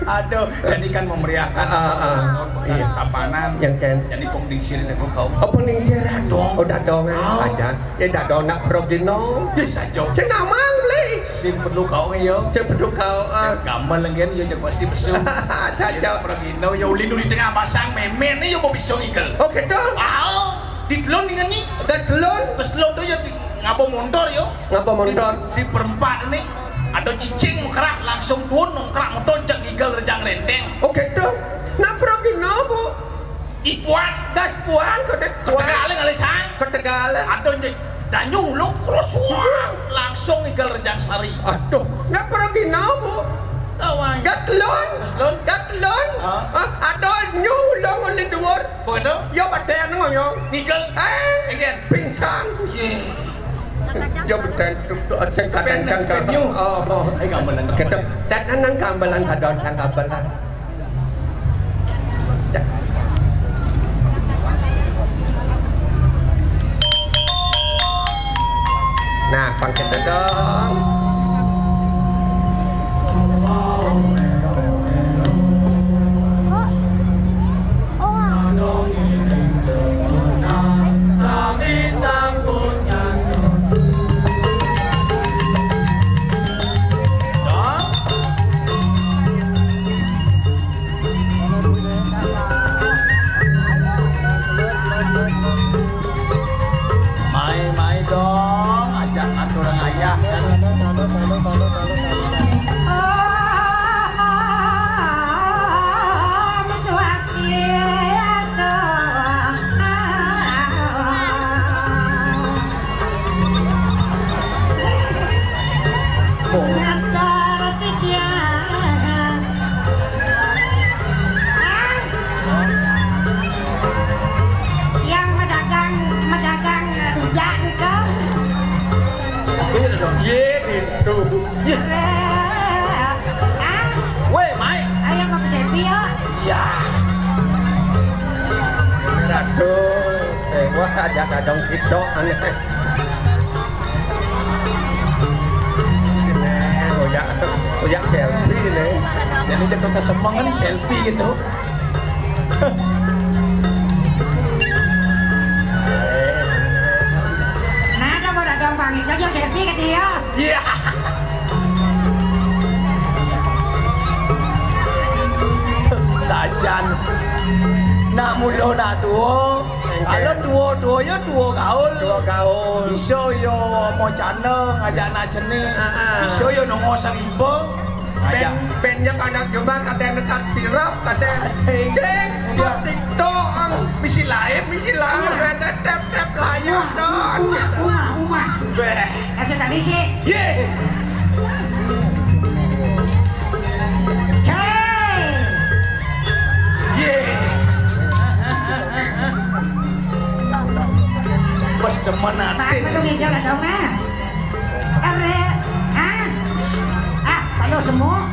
Aduh, jadi kan memeriahkan tapanan yang ken jadi pengdingsir aku kau. Oh peningsir dong. Oh dadong aja. Ya dadong nak progino. Bisa jauh. Cenamang beli. Sing perlu kau yo. Sing perlu kau. Gamal lengen yo jak pasti besu. Caca progino yo lindu di tengah pasang memen yo mau bisa ikel. Oh gitu. Di telon dengan ni. Telon. Pas telon tu yo ngapa motor yo. Ngapa motor? Di perempat ni. Ada cicing kerak langsung turun nongkrak motor jak ikel rejang lenteng. Oh gitu. Nak progino bu. Ipuan, gas puan ke Tegaleng alisan. Ke Tegaleng. Aduh danyu lu krosuang langsung igal rejang sari. Aduh, nak pergi bu. Tawang. Gatlon. Gatlon. Aduh nyulong oleh dhuwur. Begitu? Yo badan ngoyo. Nigel. Again. Pingsan. Yo badan sing kadang penyu. Oh, ai gamelan. Ketep dan nang gamelan kadon nang gamelan. Nah, pangkat dong. Mai dong, ajak aturan ayah kan. Ye itu. Ye. Weh, Mai. Ayo ngopi sepi ya. Ya. Aduh, wah ajak dong itu aneh. Oyak selfie nih. Jadi kita kesemangan selfie gitu. Jangan selfie ke dia. Iya. Sajan. Nak mulo nak tuo. Kalau tuo yo tuo gaul. Tuo gaul. Bisa yo mau caneng ngajak nak jenih. Bisa yo nongol sang ibu. Pennya anak coba kadang nekat sirap kadang ceng TikTok misi lain ada tap layar dong Uma asal tadi sih ye ye bos teman nanti tak perlu hijau lah dong kalau semua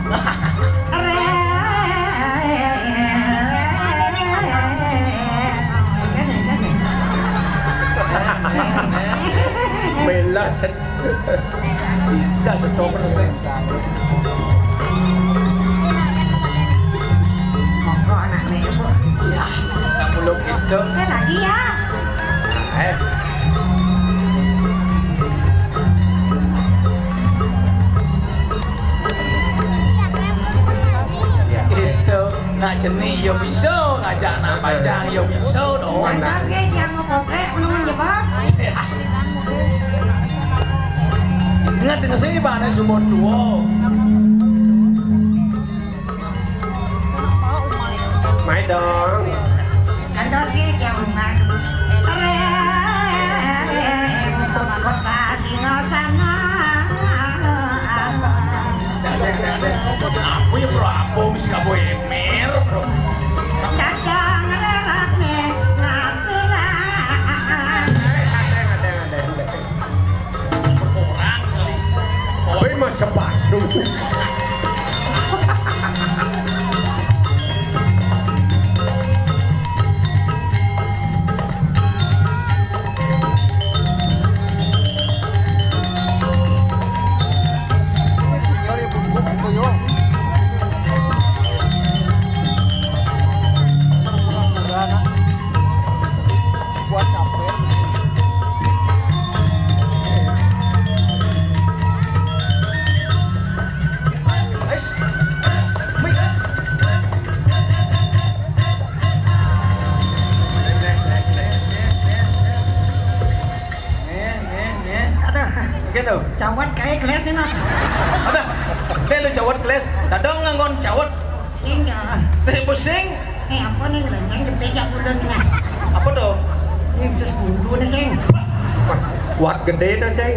Bella tidak stop terus deh monggo anaknya bu ya tak perlu gitu kan lagi ya nak jenih yo bisa ngajak nak panjang yo bisa dong pantas ke yang ngoprek menunggu ya bos ingat dengan saya mana sumur dua mai dong pantas ke yang rumah kota Singosana aku ya bro apa bisa kamu emer bro kadang lelaknya ngaturan berkurang sekali tapi macam batu cawat. Sing ya. Pusing. Apa nih ngelenteng kepejak bulan nih. Apa tuh? Ini terus buntu nih sing. Kuat gede dah sing.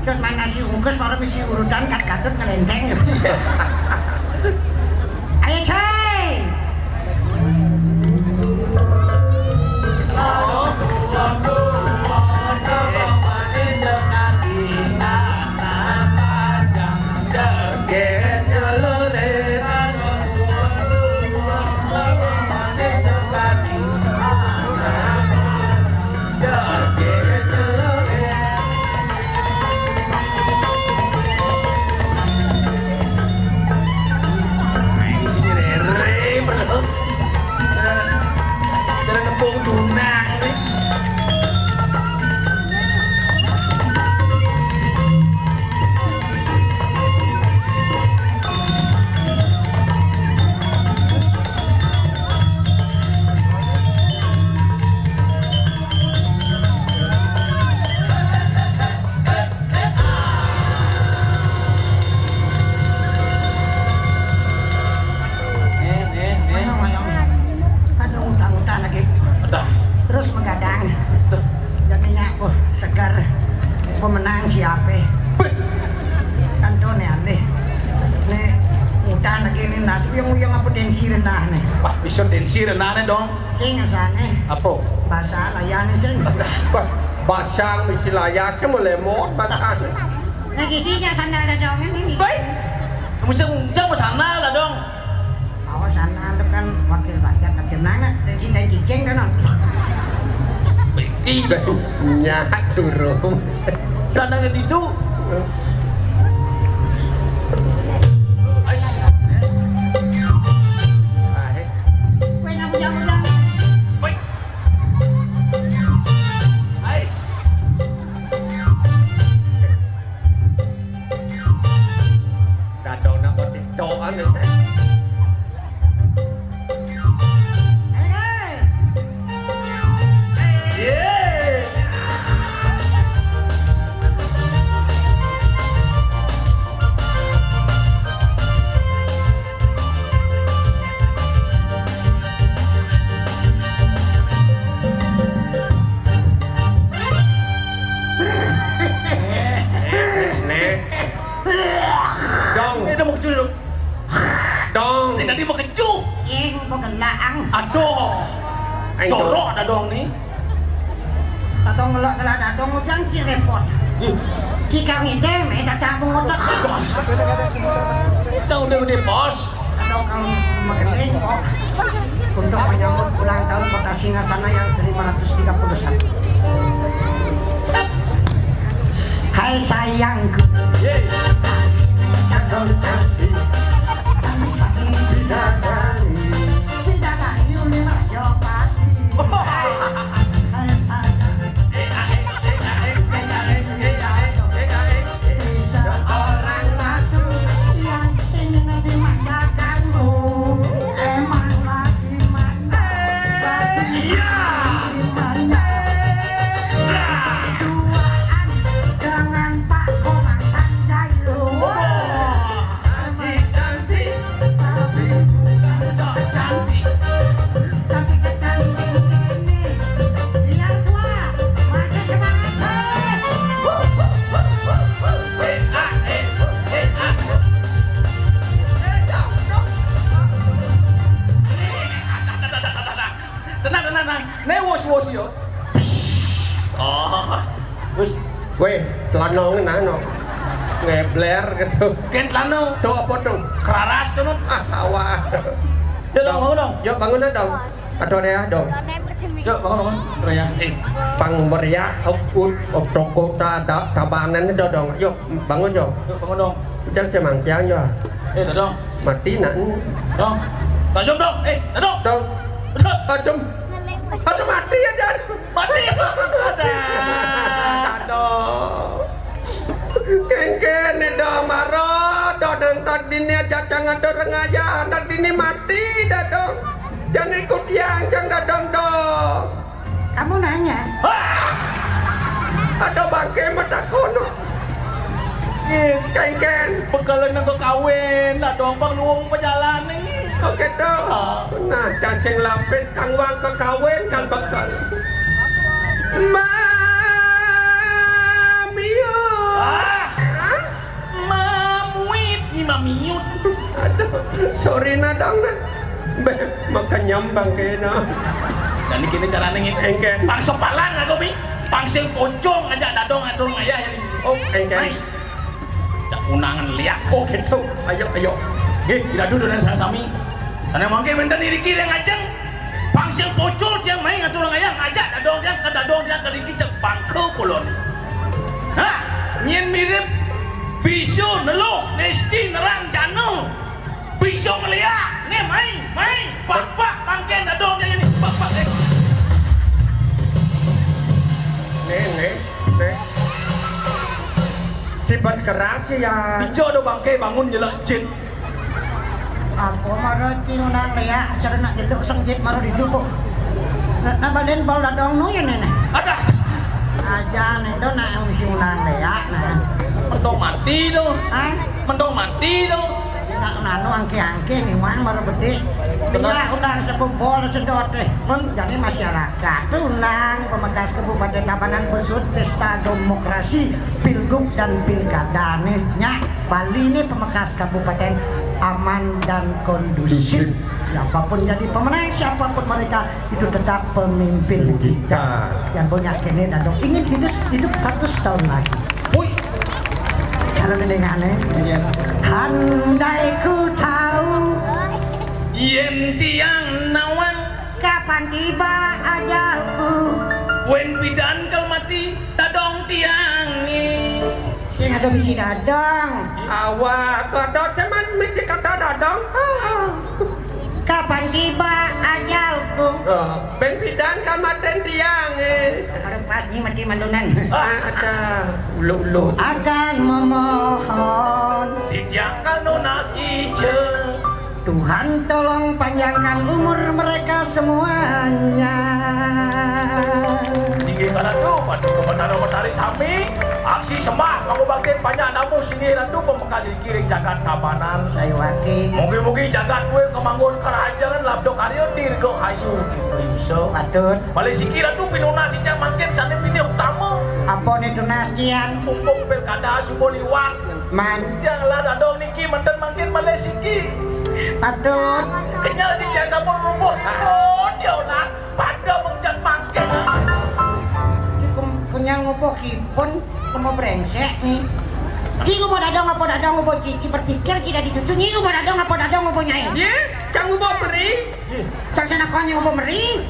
Terus main nasi ungkes baru misi urutan kat-katut ngelenteng ya. Ayo cai. Terus mengadang jadinya segar pemenang siapa kantonnya nih udah lagi ini nasi yang apa tensi rendah nih Wah, bisa tensi rendah nih dong. sing sana Apa? bahasa layani sing Basang misi layar semua lemot basang. lagi sih ya sana ada dong ini Baik. Musang sana lah dong. awas sana lu kan wakil rakyat tapi mana tensi dan cicing kan Tidak. Nyak turun. Dandangan itu. Weh nak bujang-bujang Baik. Ais. Kado nak kotik doan ni saya. Dong. Si tadi mau kencuk. Yang pegelaang Aduh. Anh Jorok dah dong nih. Tatong ngelak kelak datong ujang si repot jika ngide me datang mengotak Kita udah bos. atau kalau mengeling kok untuk menyambut ulang tahun kota Singasana yang ke-531 hai sayangku Kado cantik. Bidadari. bidadari uli Rajapati hai sayang Orang matu. yang ingin dimanjakanmu emang lagi mana Iya. di mana duaan dengan Pak Komang Sanjaya Cantik. tapi bukan So cantik. tapi kecantik ini yang tua masih semangat Tenang. Nih wos yo. Oh. Wes, Weh, telanong na no. Ngebler gitu. ken lano. Tuh apa tuh? Keraras tuh. Ah, awak. Ya dong, bangun dong. Yuk bangun na dong. Atau ya dong. Yuk bangun. Raya. Pang meriah hukun toko tabanan itu dong. Yuk bangun dong. Yuk bangun dong. Jangan semang jangan ya. Dah dong. Mati nak. Dong. Tajam dong. Dah dong. Dong. Aduh. Aduh mati aja. Mati. Ada. Aduh. Kengken ni dah marah. Dah dan tadi ni aja jangan dorong aja. Tadi ni mati dah dong. Jangan ikut yang jangan dong. kamu nanya Ada bangke mata kono. Ken. Bekalan nang kawin, dadong pang luwung perjalanan ni. Oke dong. Nah, cacing lapis kang wang kekawin kan bekal. Mamiu. Mamuit ni mamiut. Aduh, sorry na dong na. Makan nyambang kena. Dan ini kini cara nengin. Engken. Pang sopalan aku mi. Pang sing poncong aja dadong atur ayah. Oh, engken. Tak unangan liak. Oh, gitu. Ayo. Tidak duduk dan sami. Karena mungkin minta diri kiri ngajeng. Pang sing poncong yang main atur ayah ngajak dadong yang ke dikit cek bangkau kulon. Hah? Nyen mirip bisu neluk nesti nerang janu. Bisu ngeliat, nih main, pak, pangken dadong yang ini, pak, Nih. Cipat keras sih ya. Bijo do bangke bangun jelek jin. Aku marah cinunang liya, cara nak jeluk sengjit marah didukuk. Nah badan bau dadong nu ya nenek. Ada, Aja nih do nak cinunang liya nah. mendong mati do, Ah, Nak nanu angke-angke nih wang marah bede. Dia undang sekumpul sedot deh. Jadi masyarakat tuh undang Pamekasan Kabupaten Tabanan Besut pesta demokrasi pilgub dan pilkada nih nya Bali nih Pamekasan Kabupaten aman dan kondusif. Siapapun jadi pemenang, siapapun mereka itu tetap pemimpin kita. Yang punya kene dan ingin hidup 100 tahun lagi. Woi, Cara mendengarnya, handai ku tahu yen tiang nawang, kapan tiba ajalku. wen bidan kal mati, dadong tiang ni. Sing ada misi dadang. Awak kodok cuman mesti kata dadong. Kapan tiba ajalku. Ben bidan kamaten tiang Kalau pas ni mati mandunan. ada ulu. Akan memohon Dijakan nunas ijo. Tuhan tolong panjangkan umur mereka semuanya. Singgih ratu, padu kebenaran mentari sami. Aksi sembah, pangubaktin banyak namu singgih ratu Pamekasan kiring jagat Tabanan. Saya wakil. Mugi-mugi jagat gue kemangun kerajaan labdo karyo dirgo hayu gitu iso. Patut. Balik sikir ratu pinuna si cang mangkin sana pilih utama. Apa nih tunasian? Mumpung pilkada subuh liwat. Man. Janganlah dadong niki menten mangkin balik sikir. Patut. Kenyal di cang sabun rubuh hipon yonan. Pada mengjat mangkin. Cukup punya ngopo kipun, mau brengsek nih. Ciku mau dadong apa dadong ngopo cici berpikir tidak dicucu nyiku mau dadong apa dadong ngopo nyai. Ye, kang ubo beri. Cang sana kau ngopo meri.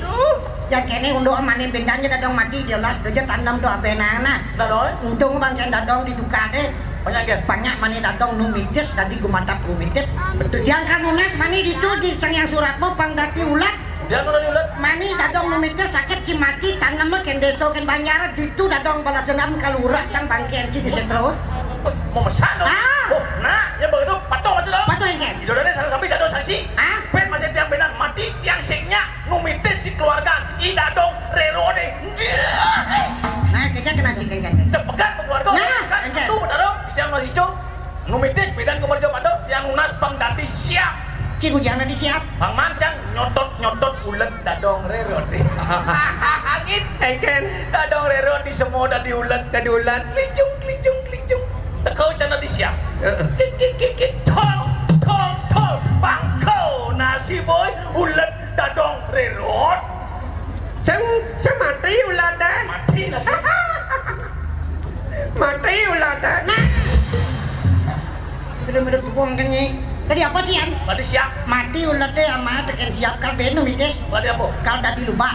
Jangan kene undo amane bendanya dadong mati dia las doja tanam do abenana. Dadong, Untung bang ken dadong diduka deh. Banyak mani dadong numitis tadi gumatap numitis. Yang kanunas mani itu di cang yang suratmu pang dati ulat. dia mana diulat? Mani dadong numitis sakit cimati tanam ken deso ken banjar itu dadong balas dendam kalura cang bangken ci di setro. Mau mesan dong? Ah. Oh, nah, yang begitu patuh masih dong? Patuh yang ken. Jodohnya sana sampai dadong sanksi. Ah? Pen masih tiang benar mati tiang seknya numitis si keluarga i dadong rerode. Nah, kita kena ciken ken. Cepekan keluarga. Nah, Kan ente. itu dadong tiang masih co. Numitis bedan kemerjo padong tiang unas pang dati siap. Ciku jangan disiap. Bang mancang nyotot ulet dadong rerode. Angin Engken, dadong rerode semua udah diulet. tadi ulat. Klicung. Tekau cana disiap. Kik tol bangkau nasi boy ulet dadong rerot Sang mati ulat dah. mati nasi. Mati ulat dah. Nah. Bener-bener buang kenyi. Tadi apa sih an? Tadi siap. Mati ulat deh ama tekan siap kal benu mites. Tadi apa? Kal dadi lupa.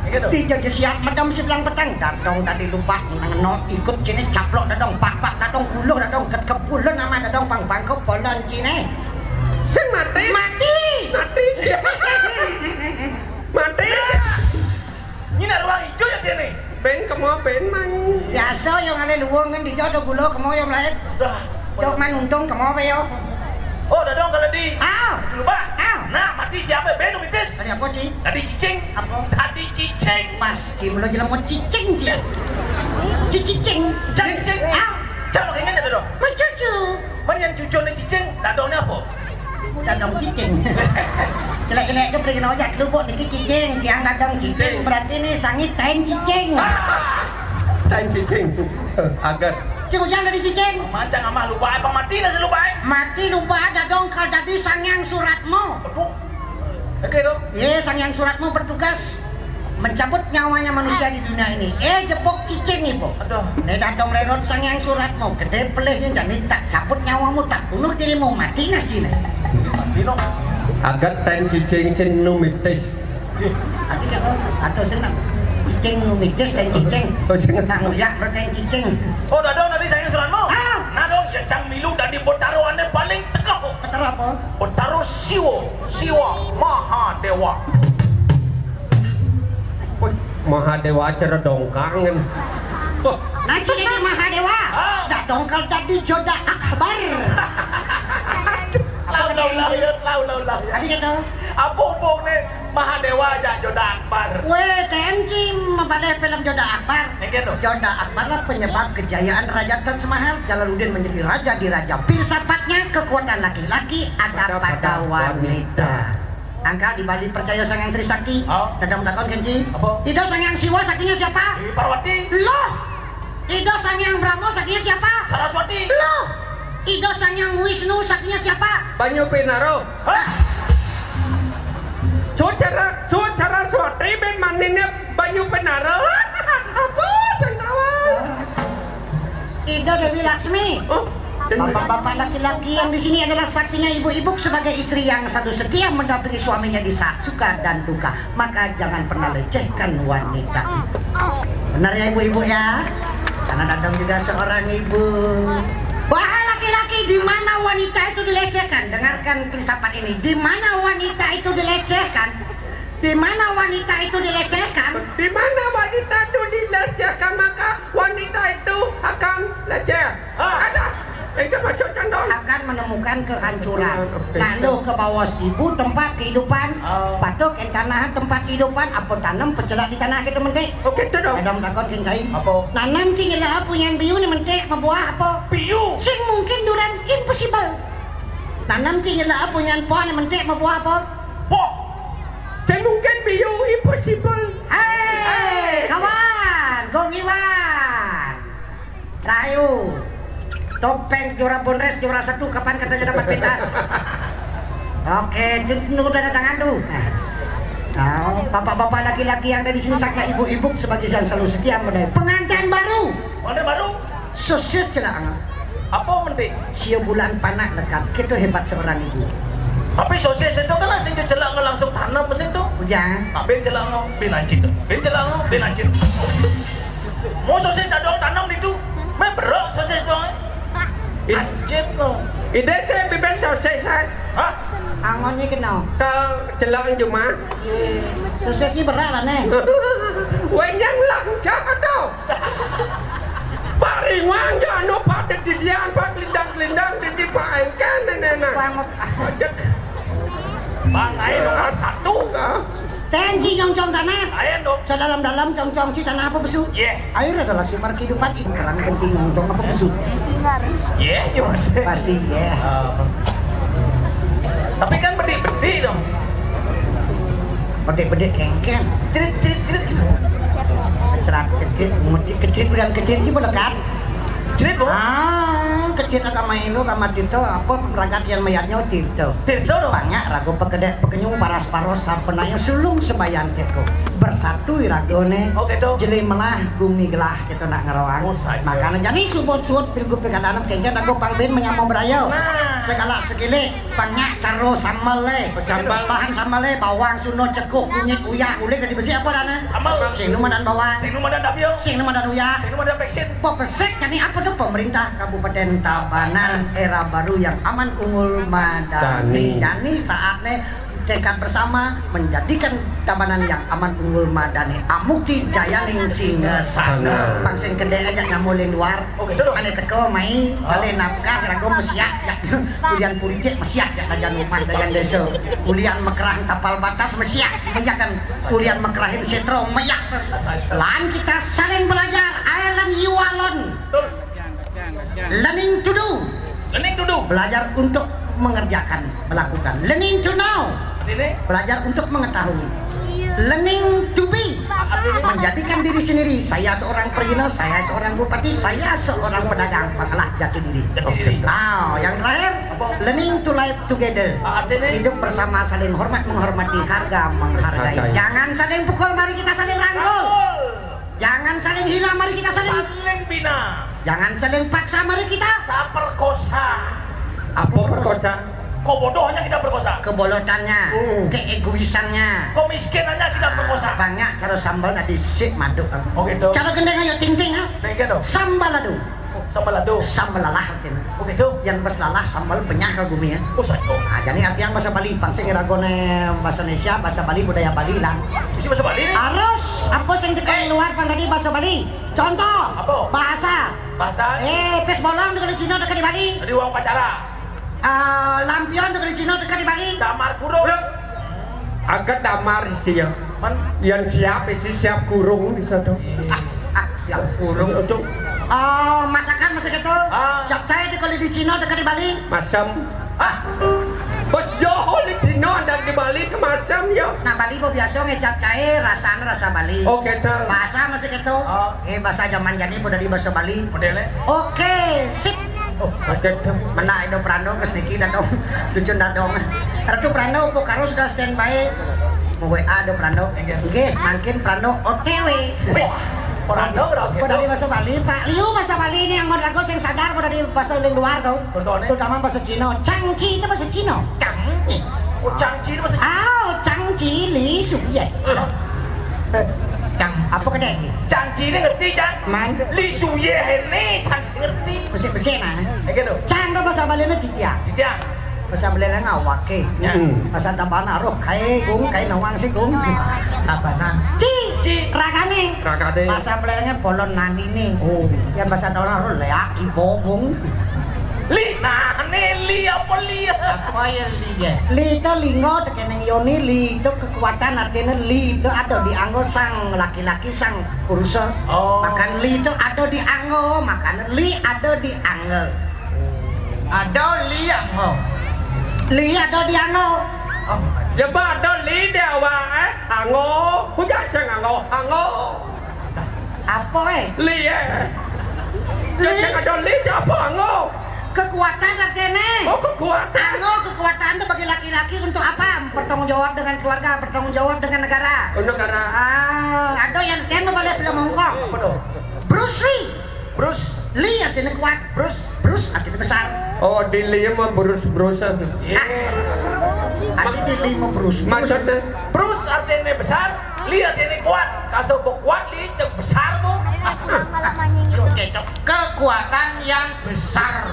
Gitu. Dijadi siap madam sebelang petang dadong tadi lupa no ikut sini caplok dadong pak dadong puluh dadong kepulen nama dadong pang bangkok bolon cine. Sang mati. Mati. Mati. Ini ada ruang hijau ya sini. Ben kamu ben man. Biasa yang ada luwungan di jodoh gulo kamu yang lain. Dah. Jok man untung kamu apa yo? Oh, dadong kalau di Ah. lupa. Ah. Nah, mati siapa? Benu mitis. Tadi apa sih? Tadi cicing. Apa? Tadi cicing. Pas cim lo jelas mau cicing sih. Cicing. Cicing. Ah. Jangan ingat ya, dadong. Mana yang cucuk ni cicing, dadong ni apa? Dadong cicing. Jelek-jelek je pergi nojak lubuk ni cicing, tiang dadong cicing. Berarti ni sangit tain cicing. Tain cicing. Agar. Cikgu jangan dari cicing. Macam amah lupa apa mati dah selupa. Mati lupa dadong kal tadi sangyang suratmu. Aduh. Okey dong. Ye, sangyang suratmu bertugas mencabut nyawanya manusia di dunia ini. Jebok cicing ni po. Aduh. Ni dadong lerot sangyang suratmu. Gede pelihnya jadi tak cabut nyawamu, tak bunuh dirimu, mati nah cina. Mati dong. Agar tain cicing sin numitis. Tadi kan atau senang cicing numitis dan cicing. Oh, senang. Nang uyak dan cicing. Oh, dadong tadi saya suratmu. Ah. Nah dong, ya cang milu dari Botaro ane paling tekap. Betul apa? Botaro Siwa Maha Dewa. Mahadewa cara dongkangan. Nanti ini Mahadewa. Ah. Dadong kal tadi joda akbar. Lau. Tadi kata. Apa hubung ni Mahadewa aja Joda Akbar. Weh, tenci membadai film Joda Akbar. Gitu. Joda Akbar lah penyebab kejayaan Raja Tan Semahal. Jalaluddin menjadi raja di Raja. Filsafatnya kekuatan laki-laki ada pada wanita. Angka di Bali percaya sangang Trisakti. Oh. Dadang dakon kenci. Apa? Ido sangang Siwa sakinya siapa? Parwati. Loh. Ido sangang Brahmo sakinya siapa? Saraswati. Loh. Ido sangang Wisnu sakinya siapa? Banyu Pinaro. Hah? Sucara suati ben maninnya Banyu Pinaro. Aku sendawa. Ido Dewi Laksmi. Oh, Bapak-bapak laki-laki yang di sini adalah saktinya ibu-ibu sebagai istri yang satu setia mendampingi suaminya di saat suka dan duka. Maka jangan pernah lecehkan wanita itu. Benar ya ibu-ibu ya? Karena Dadang juga seorang ibu. Wahai laki-laki, di mana wanita itu dilecehkan? Dengarkan filsafat ini. Di mana wanita itu dilecehkan? Di mana wanita itu dilecehkan? di mana wanita itu dilecehkan maka wanita itu akan leceh. Ada. Itu maksudnya dong. Akan menemukan kehancuran. Oke. Lalu ke bawah ibu tempat kehidupan, Oh. patok yang tanah tempat kehidupan, apa tanam pecelak di tanah kita mentik. Oke itu dong. Adam takut kincai. Apa? Nanam cing lah punya biu ni mentik membuah apa? Piu. Sing mungkin duran impossible. Nanam cing lah punya pohon ni mentik membuah apa? Poh. Saya mungkin bio impossible. Hei, kawan, Gong Iwan, Rayu, topeng juara Bonres juara 1 kapan katanya dapat pentas? Oke, tunggu tanda tangan tuh. Nah, bapak-bapak laki-laki yang ada di sini sakit ibu-ibu sebagai yang selalu setia mengenai pengantin baru. Mana baru? Sosis celang. Apa mendek? Sia bulan panak lekat. Kita hebat seorang ibu. Tapi sosis itu kan langsung celak langsung tanam mesin tu. Ujang. Ben celak ngau, ben anjit tu. Ben celak ngau, ben anjit. Mau sosis tak dong tanam di tu. Me berok sosis dong. Anjit tu. Ide saya biben sosis saya. Hah? Angonnya kenal. Ke celang cuma. Sosis ni berat lah nih. Wenyang lancak atau. Paringwang ya no pada didian pak lindang-lindang di paengkan nenek. Banget. Bang, air nomor 1. Tensi cong-cong tanah. Air dong. Sedalam-dalam cong-cong si tanah apa besu? Yeah. Air adalah sumber kehidupan. Kerang kencing cong apa besu? Yeah, ya mas. Pasti ya. Tapi kan bedik-bedik dong. Bedek-bedek kengkeng. Cerit. Cerat kecil, kecil bukan kecil sih boleh kan? Cerit dong. Kecil agak main lu kamar itu apa perangkat yang mayatnya itu. Cerit dong. Banyak ragu pekedek pekenyung paras paros sapenanya sulung sebayan teko. Bersatu iragone. Oh gitu. Jeli melah bumi gelah kita nak ngerawang. Oh, saja. Makanya jadi subut-subut pilgub pilkada kengkeng aku pangbin menyamau berayo. Nah. Segala sekili banyak caro sambale, sambal bahan sambale, bawang suno cekuk kunyit uyak ulik dari besi apa dana? Sambal. Sing nu madan bawang. Sing nu madan dabio. Sing nu madan uyak. Sing nu madan peksin. Popesek jadi apa tuh pemerintah Kabupaten Tabanan era baru yang aman unggul madani. Yani saatnya tekad bersama menjadikan Tabanan yang aman unggul madani. Amuki jayaning singasana. Pangsin kedai aja ngamulin luar. Oh gitu dong. Ane teko mai, bale nafkah rago mesiak ya. Kulian politik mesiak ya dayan rumah dayan desa. Kulian mekerah tapal batas mesiak. Mesiak kan kulian mekerahin setro meyak. Lan kita saling belajar. I learn you alone. Betul. Learning to do. Learning to do. Belajar untuk melakukan. Learning to know. Ini Belajar untuk mengetahui. Learning to be. Menjadikan diri sendiri. Saya seorang perindo, saya seorang bupati, saya seorang pedagang. Pengalah jati diri. Jati diri. Yang terakhir, learning to live together. Artinya? Hidup bersama, saling hormat, menghormati, harga, menghargai. Jangan saling pukul, mari kita saling rangkul. Jangan saling hina, mari kita saling. Saling bina. Jangan saling paksa, mari kita. Saperkosa. Apa perkosa? Kok bodohnya kita perkosa? Kebolotannya, keegoisannya. Kok miskinannya kita perkosa? Banyak cara sambal nadi sik madu. Oh gitu. Cara gendeng ayo ting-ting ha. Nengke dong. Sambal ladu. Sambal lado. Sambal lalah artinya. Oh gitu. Yang bas lalah sambal penyah ke bumi ya. Oh sajo. Nah, jadi artinya bahasa Bali, pangsa iragone bahasa Indonesia, bahasa Bali budaya Bali lah. Isi bahasa Bali nih. Harus apa sing tekan luar pan tadi bahasa Bali. Contoh. Apa? Bahasa. Bahasa. Pes bolong dekat di Cina dekat di Bali. Jadi uang pacara. Lampion dekat di Cina dekat di Bali. Damar kurung. Agak damar sih ya. Man. Yang siap isi siap kurung bisa dong. Yang kurung. Untuk Masakan masa gitu. Siap saya dekat di Cina dekat di Bali. masam. Bos Johor di Cina dan di Bali semasam ya. Nah Bali bo biasa ngecap cair rasanya rasa Bali. Oke dah. Bahasa masih gitu. Bahasa zaman jadi udah di bahasa Bali. Modelnya. Oke, sip. Oke dah. Mana itu Prano ke Niki datang, tujuan datang. Ratu Prano po karo sudah standby. Mau WA do Prano. Oke, makin Prano OTW. Orang tahu udah Kau dari bahasa Bali, Pak. Liu bahasa Bali ini yang mau ragu yang sadar kau dari bahasa luar dong. Contohnya? Terutama bahasa Cina. Changci itu bahasa Cina. Changci. Oh cangci itu masih. Changci li su ye. Cang, apa kena lagi? Cangci ini ngerti cang? Man. Li suye hene cangci ngerti. Bersih-bersih nah. Gitu. Cang itu bahasa Bali itu titia. Cang. Bahasa Bali itu ngawake. Bahasa Tabanan roh kai gung kai nawang si gung. Tabanan. Ci ragane. Ragane. Bahasa Bali itu bolon nani nih. Yang bahasa Tabanan roh leak ibobung. Li, nah ini li apa li? Apa ya li ya? Li itu lingo tekeneng yoni li itu kekuatan artinya li itu ada di anggo sang laki-laki sang purusa. Makan li itu ada di anggo, makan li ada di anggo. Ada li anggo. Li ada di anggo. Ya pada li dia wang ango. Bukan saya ango. Apa Li Ya ada li siapa ango? Kekuatan artinya. Kekuatan. Kekuatan itu bagi laki-laki untuk apa? Bertanggung jawab dengan keluarga, bertanggung jawab dengan negara. Negara. Ada yang kan boleh film Hongkong. Apa dong? Bruce Lee. Bruce. Lee artinya kuat. Bruce artinya besar. Oh di li mah brusan. Artinya di Lee mau Bruce. Maksudnya Bruce artinya besar, Li artinya kuat. Kasih kuat Li cek besar mo. Kekuatan yang besar.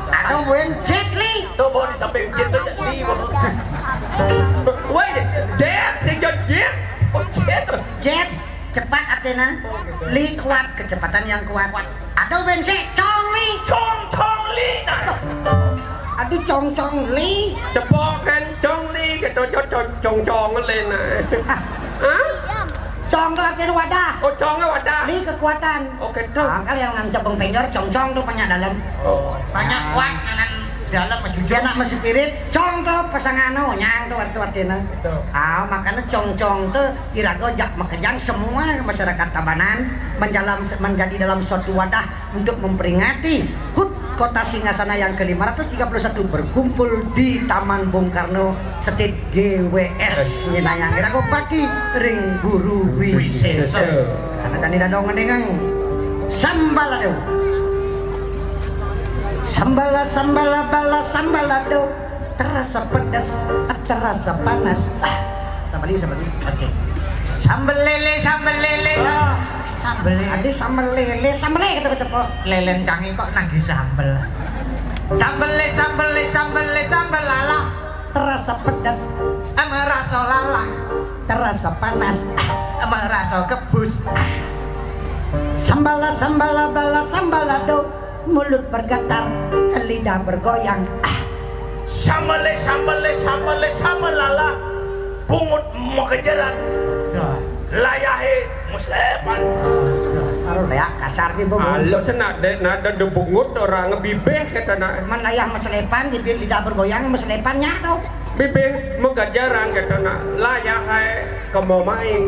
Atau bukan Jet Li. Tuh bawa di samping Jet tuh Li. Wait, jet. Oh Jet. Jet cepat artinya. Li kuat, kecepatan yang kuat. Atau bukan Chong Li. Chong Li. Adi Chong Li. Cepok kan cong li cái cong lên này. Chong itu artinya wadah. Oh cong wadah. Li kekuatan. Oke tuh. Kalian yang cabang penjor Chong itu banyak dalam. Banyak kuat kanan dalam mencuci anak masih spirit. Chong tuh pasangan nyang tuh artinya. Makanya Chong tuh irago jak makejang semua masyarakat Tabanan menjadi dalam suatu wadah untuk memperingati HUT Kota Singgasana yang ke-531 berkumpul di Taman Bung Karno Setit GWS Nyenayang irago pagi ring guru wisesa. Dan tidak dong ngendengang sambalado. Sambalado terasa pedas, terasa panas. Sambali. Oke. Sambal lele. Adi sambal lele kata cepok. Lelen canggih kok nagih sambal. Sambal lala. Terasa pedas, merasa lala. Terasa panas, merasa kebus. Sambalado. Mulut bergetar, lidah bergoyang. Sambale lala. Bungut mau kejaran. Layahe muslepan. karo leak kasar di bubung. Alo senak dek nada debungut orang ngebibeh kata nak. Man ayah meselepan di lidah bergoyang meselepannya tau. Bibeh megajaran kata nak layak hai kemo main.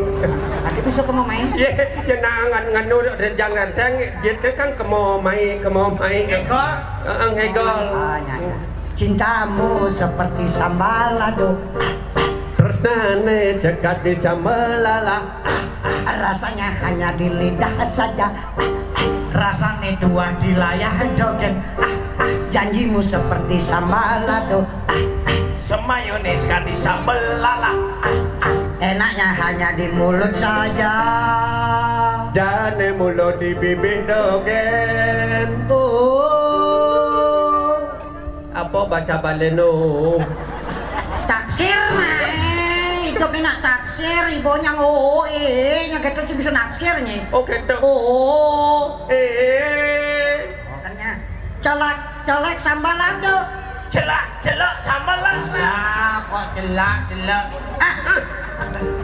Nanti bisa kamu main. Ye jenangan nganu jangan teng jete kan kemo main Eko hegol. Ah, nyanyi. Cintamu seperti sambal lado. Tresnane sekat di samelala. Rasanya hanya di lidah saja. rasane dua di layah joget. Janjimu seperti sambal lado. Semayones kali sambal lala. Enaknya hanya di mulut saja. Jane mulut di bibir dogen. Oh, Apa bahasa Baleno? taksir nih. Itu kena taksir, ibunya nya gitu sih bisa naksirnya. Oh gitu. Oh, Makanya colek sambal lado. Celak sambal lala. Kok celak.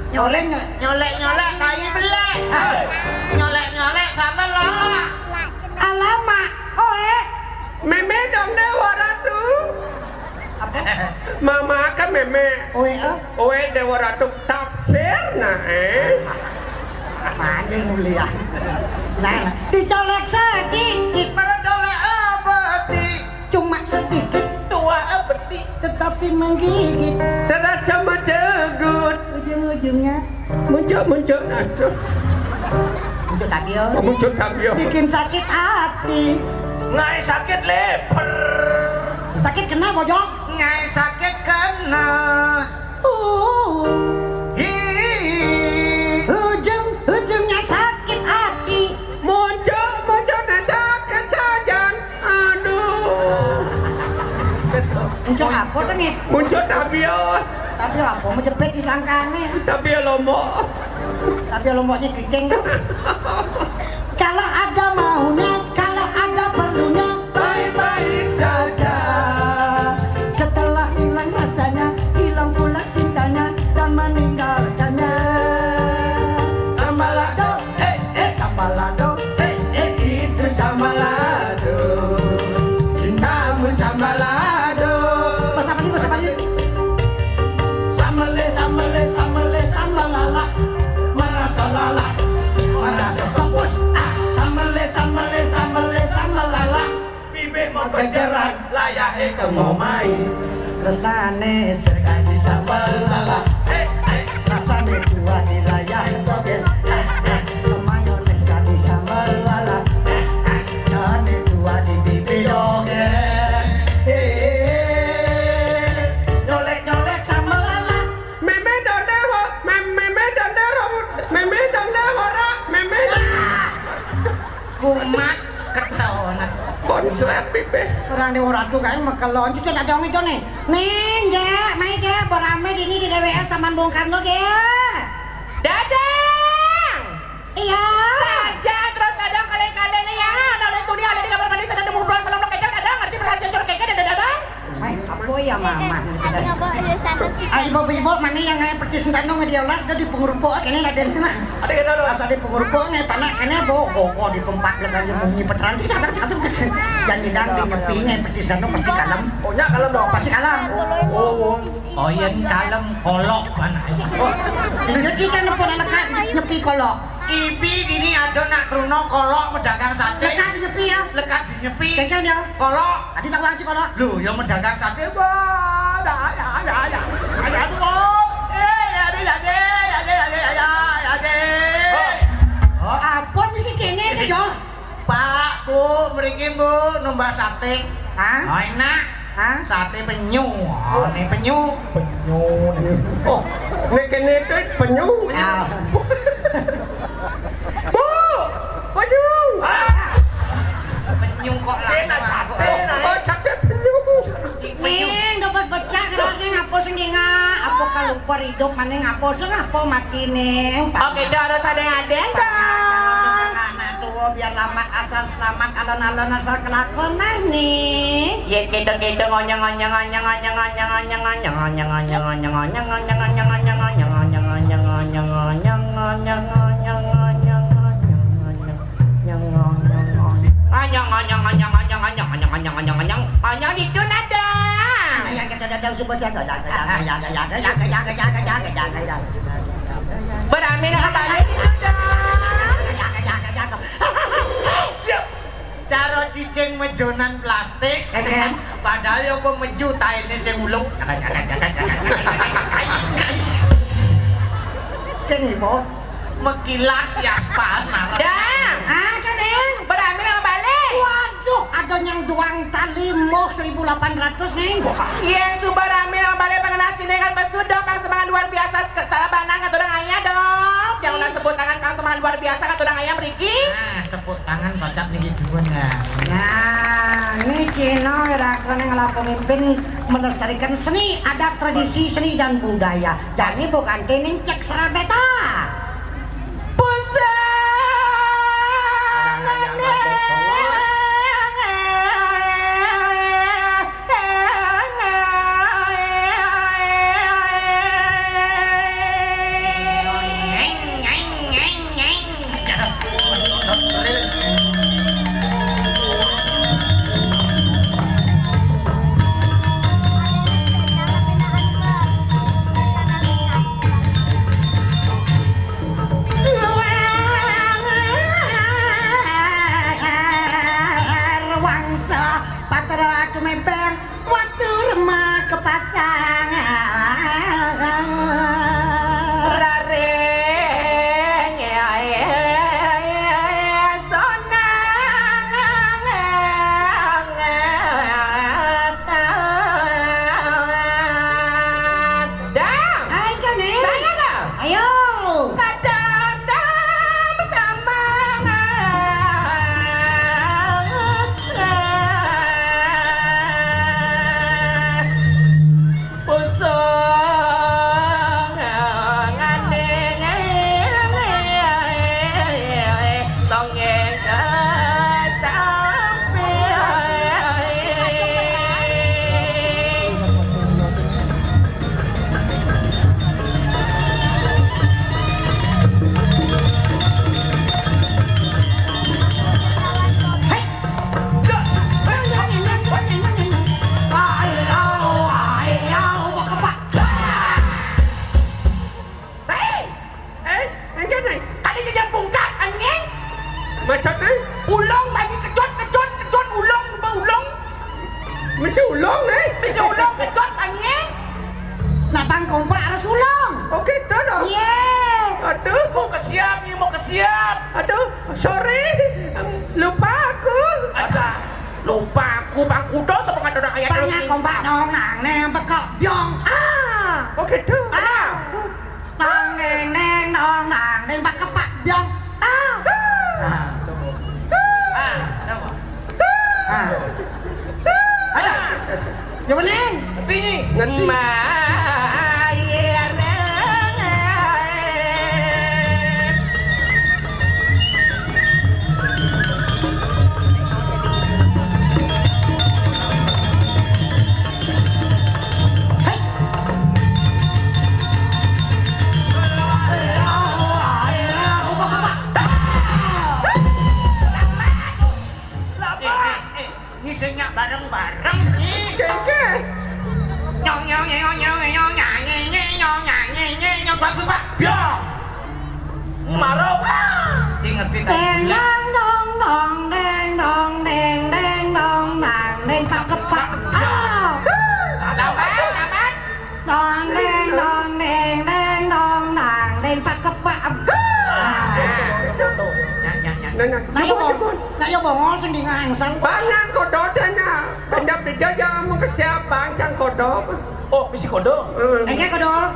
Nyolek Nyolek kayu belek. Nyolek sambal lala. alamak. meme dong dewa ratu. Mama kan meme. Oe dewa ratu tafsir nah Mana mulia. Nah, dicolek sedikit. Para colek abadi. Cuma sedikit. Tua abadi. Tetapi menggigit. Terasa mencegut. Ujung-ujungnya Muncul aduh. untuk tabio. Muncul tabio. Bikin sakit hati. Ngai sakit leper. Sakit kena bojok. Ngai sakit kena. Ujung-ujungnya sakit hati. Muncul dan sakit sajan. Aduh. Muncul apa kan nih? Muncul tabio. Tapi apa menjepit di selangkannya. Tabio lombok. Tapi lomboknya kicing kan. Kalau ada maunya, kalau ada perlunya, Baik-baik saja. setelah hilang rasanya, hilang pula cintanya dan meninggalkannya. Sambalado, Sambalado, itu sambalado. Cintamu sambalado. bahasa apa sih? Sambale sambalala. Merasa lala. Merasa fokus. Sambale sambalala. Bibe mau kejaran. Layahe kemo main. Tresnane sekali sambal lala. Rasane dua di layar dogen. Mayones sekali sambal lala. Rasane dua di bibir dogen. Nyolek sambal lala. Meme dong dewa, meme dong dewa, meme Kumat ketahuan. konslet pipe. Orang di orang tuh kayak mekelon cucu ada dong itu nih. Nih, ya, main ya, berame di ini di GWS Taman Bung Karno ya. Dadang. Iya. Saja terus kadang kalian nih ya. Ada itu dia ada di kamar mandi sedang ngobrol salam lo kejang dadang ngerti perhatian cor keke dan dadang. Main apa ya mama? Ada Ibu-ibu mana yang kayak petis entano ngediolas udah di pengurpo kene ada di mana? Ada kita lo. Asal di pengurpo nge panak kene bogo di tempat lekan yang bunyi petran tidak ada dan di dang di nyepi nge petis entano pasti kalem. Oh nya kalem dong. Pasti kalem. Oh iya kalem kolok mana. Di nyuci kan pun lekat nyepi kolok. Ibi ini ada nak truno kolok mendagang sate. Lekat di nyepi ya. Lekat di nyepi. Kengkeng ya. Kolok. Tadi tak wang si kolok. Lu yang mendagang sate wah ada tuh Oh, apa mesti kene ke jo? Pak Bu mriki Bu nombak sate. Hah? Oh enak. Hah? Sate penyu. Oh ini penyu. Oh, nek kene itu penyu. Ah. Bu, penyu. Penyu kok lah sate. Oh, sate penyu. Ning, dobos becak keras ning ngapus sing ngak. Apa kalupa hidup mana ngapus ngapa mati ning. Oke, harus ada yang dong. Anak tua biar lama asal selamat alon-alon asal kelakonan nih. Ya kita ngonyong anyang itu nada. Berami nak balik itu Siap. Cara cicing mejonan plastik, padahal yo kok meju taine sing ulung. Kene po. Mekilat di aspal nah. Dang. Kanin. Berami nak balik. Waduh, ada yang duang tali moh 1.800 nih. Yang subarami nak balik pengenal cinengan besudok pang semangat luar biasa ketalabanan kata orang ayah dong. Jangan nak sebut tangan pang semangat luar biasa kata orang ayah beriki. Nah, tepuk tangan badak nih gituan ya. Nah, ini Cino Herakon yang adalah pemimpin melestarikan seni, adat, tradisi, seni dan budaya. Jadi bukan tening cek serabeta. Banyak kodoknya, banyak dijajah mau ke siapa yang kodok. Oh, misi kodok. Kodok.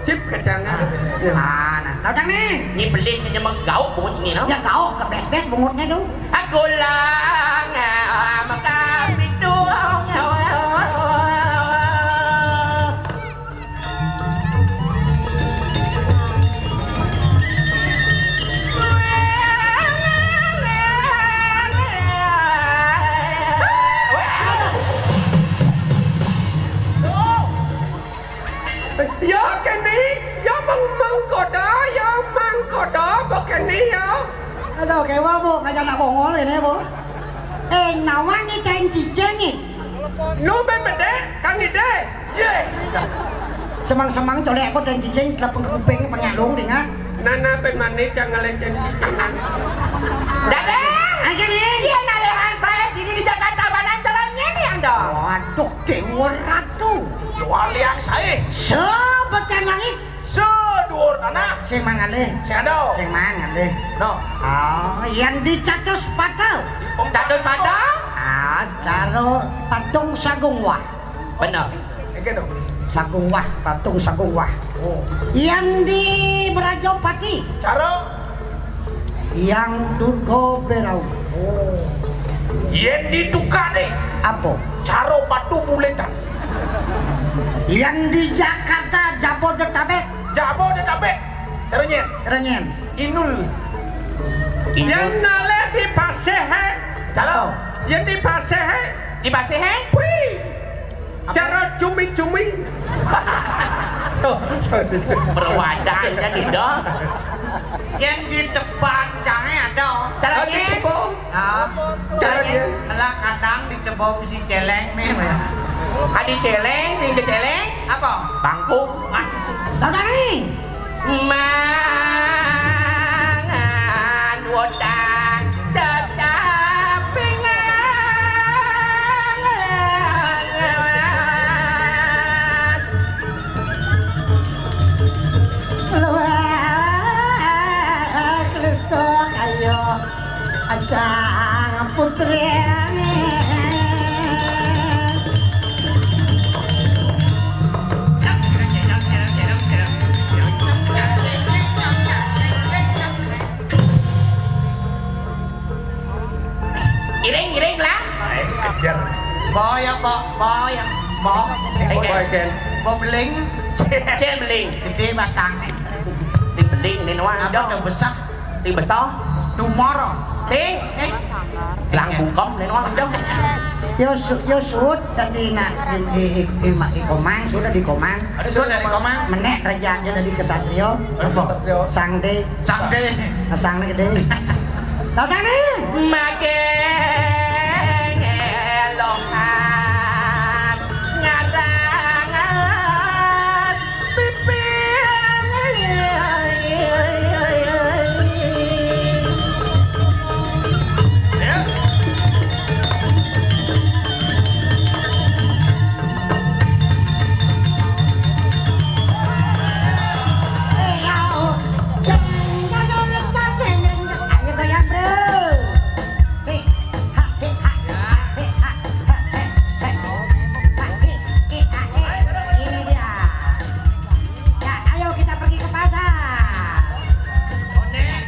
Sip kecangan. Mana? Tahu nih? Ini beli aja menggauk bungut ini no. Ya kau ke bes-bes bungutnya tuh. Aku lang maka bidung. Yo kini, yo mangkoda, yo mangkoda, bukan ni yo. Aduh, kayak bu, kayak anak bongol ini bu. Nawangi kain cicengi. Nu ben bede, Kang Ide. Ye. Semang-semang colek aku dan cicing kelapang kuping pengalung dengar. Nana ben manis jangan lecen cicingan. Dadang! Aja nih. Dia nalehan saya di Jakarta Banan jalannya nih Anda. Waduh, dewa ratu. Jual yang saya. Sebekan langit. Sedur tanah. Sing mangalih. Sendo. Sing mangalih. No. Oh, yang dicatus patel. Catus padang? Caro patung sagung wah. Benar. Oke dong. Sagung wah, patung sagung wah. Oh. Yang di Brajopati. Caro. Yang Durgo Berau. Oh. Yen di Tukade. Apa? Caro batu buletan. Yang di Jakarta Jabodetabek. Jabodetabek. Caranya. Renyen. Inul. Yang nale di Pasehe. Caro. Yang di Pasehe. Di Pasehe? Wih. Cara cumi-cumi. Berwadai jadi dong. Yang di depan jangan ada. Caranya? Caranya. Lah kadang di cebong si celeng nih. Adi celeng, si celeng apa? Bangku. Tahu dah. Mangan wodang cacapingan. Luar Kristo kayo asang putri. Giring lah. Kejar. Boyang. Beling. Cen beling. Gede basang. Sing beling ini nuang. Ada udah besar. Sing besar. Tomorrow. Sing. Lang bungkom ini nuang dong. Yo sud tadi nak ikomang sudah di komang. Ada sudah dari komang. Menek raja aja dari kesatrio. Sangde. Sangde gede. Tahu tak ni? Makin elokan ngarangas piping. Ayo goyang bro. Ini dia. Ya, ayo kita pergi ke pasar. Padang.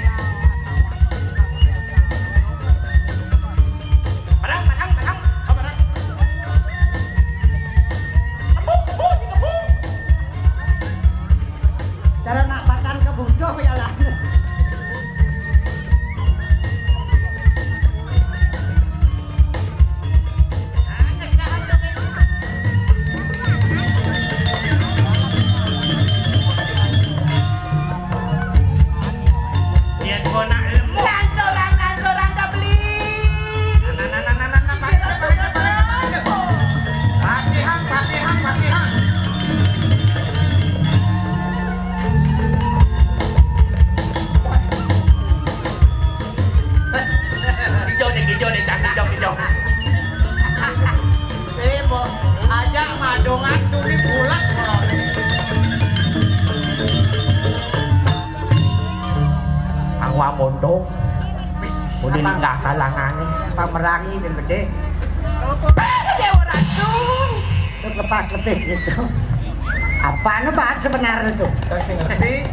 Cara nak pakan ke budoh ya lah. Lanturan dah beli. Pasihan. Hijau deh, cantik hijau. Bo, ajak madongan tuh di bulas kalau. Angwa mondong. Udah nggak kalangannya. Pamerangi dan gede. Dewa Ratu. Itu lepas-lepih gitu. Apaan bat sebenarnya tuh? Kasih ngerti.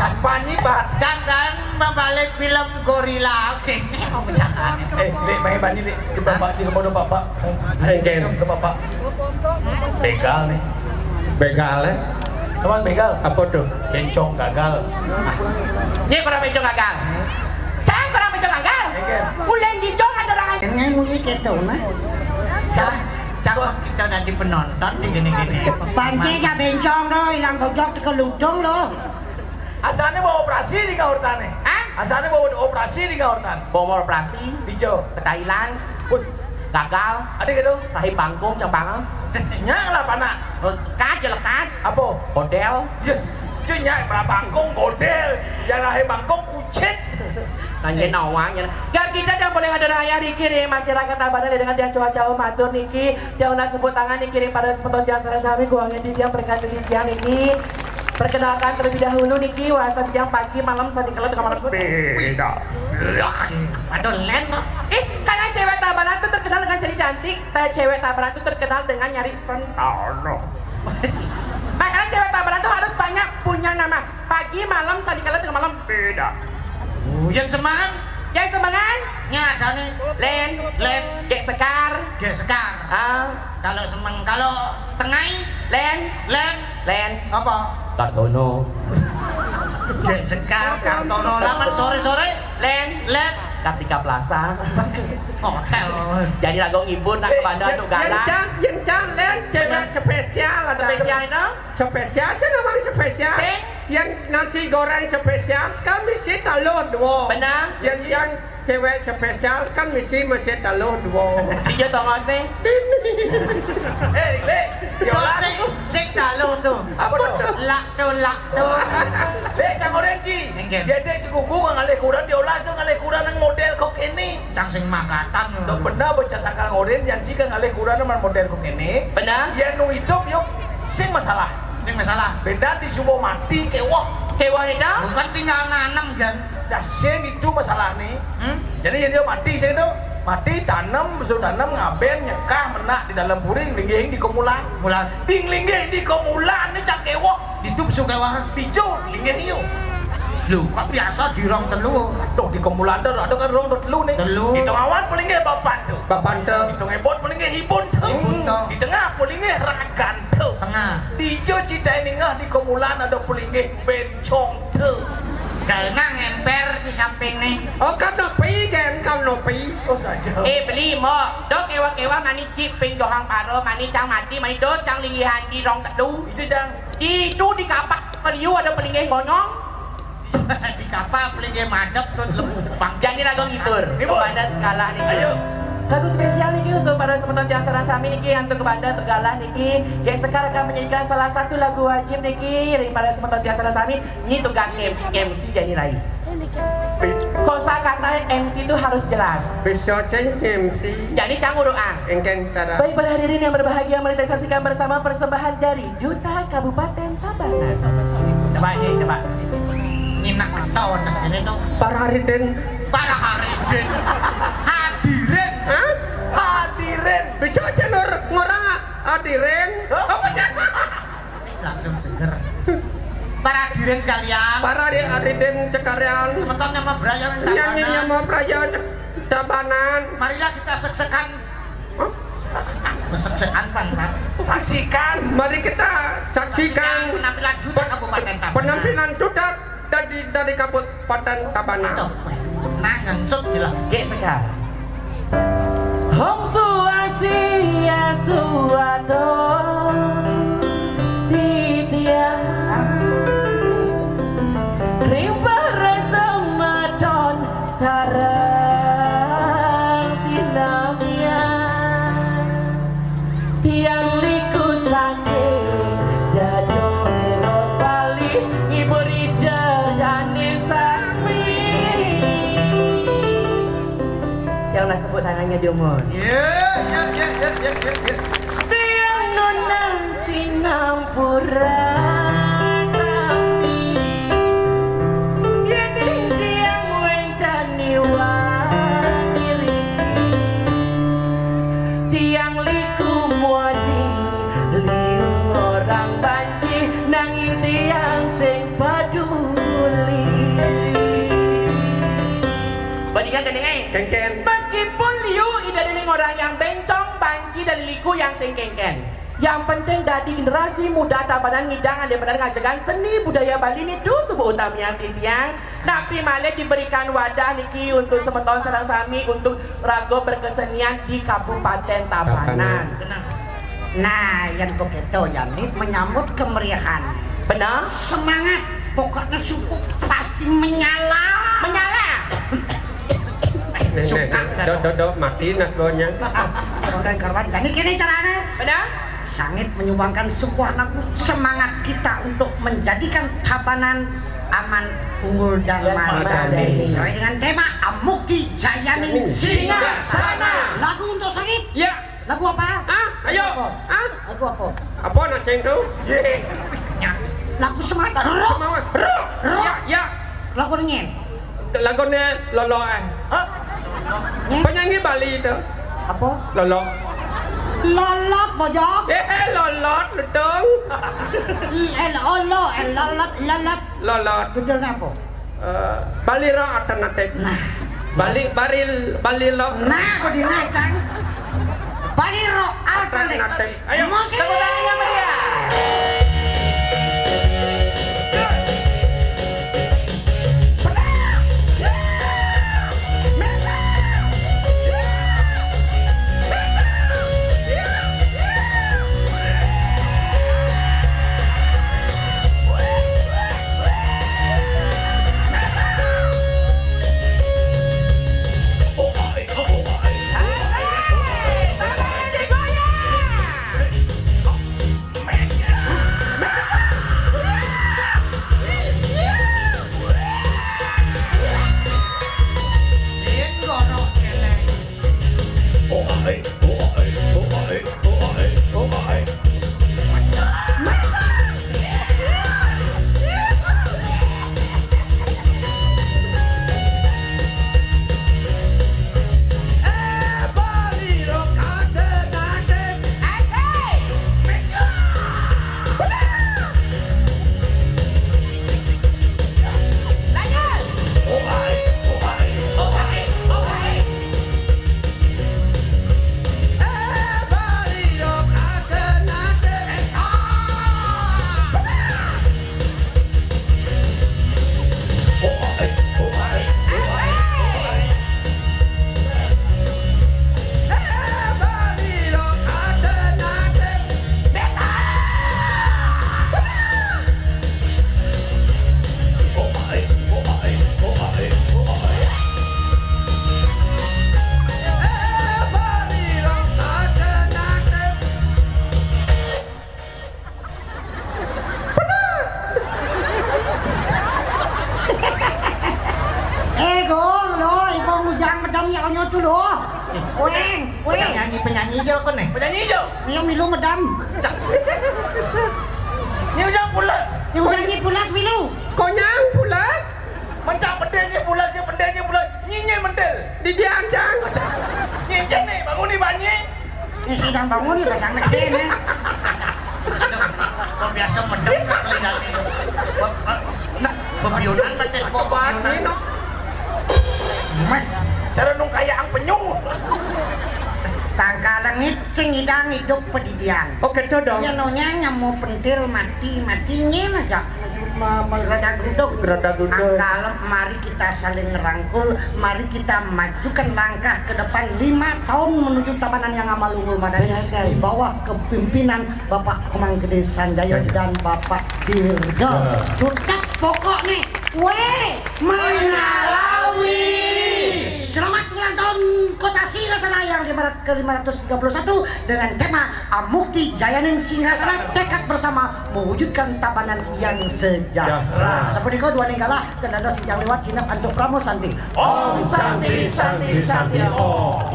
Apa nih bat? Jangan membalik film gorila. Oke, ini mau bercandaan. Dek, main bani dek. Ke bapak, ke bodoh bapak. Ke bapak. Begal nih. Begal ya? Teman begal. Apa tuh? Bencong gagal. Ini kurang bencong gagal. Jangan kurang bencong gagal. Ulen dicong ada orang. Dengan bunyi gitu nah. Cakap kita nanti penonton di gini-gini. Panci aja bencong loh, hilang bojok ke ludung loh. Asalnya mau operasi di kau tane. Hah? Asalnya bawa operasi di kawasan. Bawa operasi Hijau. ke Thailand. Pun. Gagal. Ada gitu. Rahim bangkong cang banget. Nyak lah panak. Cát je là cát. Apa? Hotel. Chứ nyak pra bangkong hotel. Jangan rahim bangkong kucet. Nanya nawangnya. Dan kita yang boleh ada raya dikirim masyarakat Tabanan dengan yang cuaca matur niki. Yang nak sebut tangan dikirim pada sepeton jasa sami kuangnya di tiang berkat di tiang niki. Perkenalkan terlebih dahulu niki wasa yang pagi malam sandi kalau dengan malam beda. Aduh len. Karena cewek Tabanan itu terkenal dengan jadi cantik. Cewek Tabanan itu terkenal dengan nyari sentono. Makanya cewek Tabanan itu harus banyak punya nama. Pagi malam sandi kalau dengan malam beda. Yang semangat. Yang semangat? Nyata nih. Len. Gek sekar. Kalau semang, kalau tengah. Len. Apa? Kartono. Gek sekar. Kartono. Laman sore-sore. Len. Kartika Plaza. Hotel. Jadi lagu ibu nak ke bandar untuk galak. Yang Len cewek spesial ada. Spesial itu? Spesial sih namanya spesial. Yang nasi goreng spesial kan mesti telur dua. Benar? Yang cewek spesial kan mesti telur dua. Dia tongos nih. Le. Sik talur tu. Apa tu? Lak tu. Le, cang orenji. Dia dek cikuku ngalih kurang diolah tu ngalih kurang nang model kok ini. Cang sing makatan. Dok benar bocah sangkang oren yang jika ngalih kurang nang model kok ini. Benar? Ya nu hidup yuk sing masalah. Beda di subuh mati kewah. Kewah itu? Bukan tinggal nanam kan. Dasar itu masalah nih. Jadi dia mati saya itu. Mati tanam, besok tanam ngaben nyekah menak di dalam puring linggih di komulan. Linggih di komulan ni cak kewah. Itu besok kewah. Pijo linggih hiu. Lu kok biasa di rong telu. Tuh di komulan ada kan rong telu nih. Di tengah awan paling bapak tu. Di tengah ebot paling hibun tu. Di tengah paling ragan tu. Di jo cita ini ngah di komulan ada paling bencong tu. Kena ngemper di samping nih. Oh kanopi kan kanopi. Oh saja. Beli mo. Dok kewa mani ciping dohang paro mani cang mati mani do cang linggihan di rong telu. Itu jang. Itu di kapak peliu ada pelingih bonyong. Di kapal pelingin madep terus lempang. Jadi lagu ngitur. Ibu Kepada Tegalah niki. Ayo. Lagu spesial niki untuk para semeton jasa sami niki untuk kepada Tegalah niki. Yang sekarang akan menyanyikan salah satu lagu wajib niki daripada semeton jasa sami. Ini tugas MC jadi Rai. Kosa kata MC itu harus jelas. Besok ceng MC. Jadi canguruan. Engken cara. Baik para hadirin yang berbahagia mari kita saksikan bersama persembahan dari Duta Kabupaten Tabanan. Coba. Nyinak tahun segini tuh. Para Hariden. Hadirin. Besok jalur ngorang hadirin. Apa Langsung seger. Para hadirin sekalian. Para Hariden sekalian. Semeton nama Brian Nyanyinya mau Praja Tabanan. Marilah kita seksek-sekan. Seksek-sekan pansa. Saksikan. Mari kita saksikan penampilan Duta Kabupaten Tabanan. penampilan Duta dari Kabupaten Tabanan. Nah, ngesut gila. Gek sekarang. Om Swastiastu Adon Titian Rimpah rasa madon sarang sinamian Tiang liku saking dadong erot bali Ibu Rida dan Nisami Jangan sebut tangannya Jomon Tiang nonang sinampura Sambi Yening tiang wentani wangiliki Tiang liku muani liung orang banci Nanging tiang sing paduli Bandingkan kan Kengken. Meskipun liu ida dening orang yang bencong, banci dan liku yang sengkengken. Yang penting dari generasi muda Tabanan ngidang daripada ngajagan seni budaya Bali ini tu sebuah utamanya titiang. Napi malah diberikan wadah niki untuk semeton sarang sami untuk rago berkesenian di Kabupaten Tabanan. Nah, yang begitu ya, menyambut kemeriahan. Benar? Semangat, pokoknya suku pasti menyala. Menyala. Do mati nak gonya. Saudara kawan, jadi kini caranya. Benar? Sangit menyumbangkan sebuah lagu semangat kita untuk menjadikan Tabanan aman, unggul dan madani. Sesuai dengan tema Amukti Jayaning Singgasana. Lagu untuk Sangit? Ya. Lagu apa? Ayo. Lagu apa? Apa nak sing tu? Ye. Lagu semangat. Rock. Rock. Ya. Lagu nyanyi. Lagunya Lolo. Penyanyi Bali tu. Apa? Lolo. Lolot bojok. Lolot betul. Lolot. Lolot. Judulnya apa? Bali rock alternatif. Nah. Bali rock. Nah, kau dinaikkan. Bali rock alternatif. Ayo, musik. Tepuk tangannya meriah. Penyanyi hijau kan nih? Penyanyi hijau. Yang milu medam. Ini ujang pulas. Yang nyanyi pulas milu. Konyang pulas. Mencak pendelnya pulas, ya pendelnya pulas. Nyinyir mendel. Di dianjang. Nyinyir nih, bangun nih banyak. Ini sedang bangun nih pasang medem nih. Biasa medem nggak kelihatan. Nah, pembiunan metes pembiunan. Cara nung kaya ang penyu. Tangka langit sing hidang hidup pedidian. Oke tuh dong. Nyonya nyamu pentil matinya aja. Merada guduk. Angkalem, mari kita saling ngerangkul, mari kita majukan langkah ke depan 5 tahun menuju Tabanan yang amal unggul madani di bawah kepimpinan Bapak Komang Gede Sanjaya dan Bapak Dirga. Sudah pokok nih, Menalawi. Selamat ulang tahun Kota Singgasana yang ke-531 dengan tema Amukti Jayaning Singgasana, tekad bersama mewujudkan Tabanan yang sejahtera. Seperti kau dua ninggala dan ada yang lewat sinap antuk Pramo Santi. Om Santi Santi Santi Om.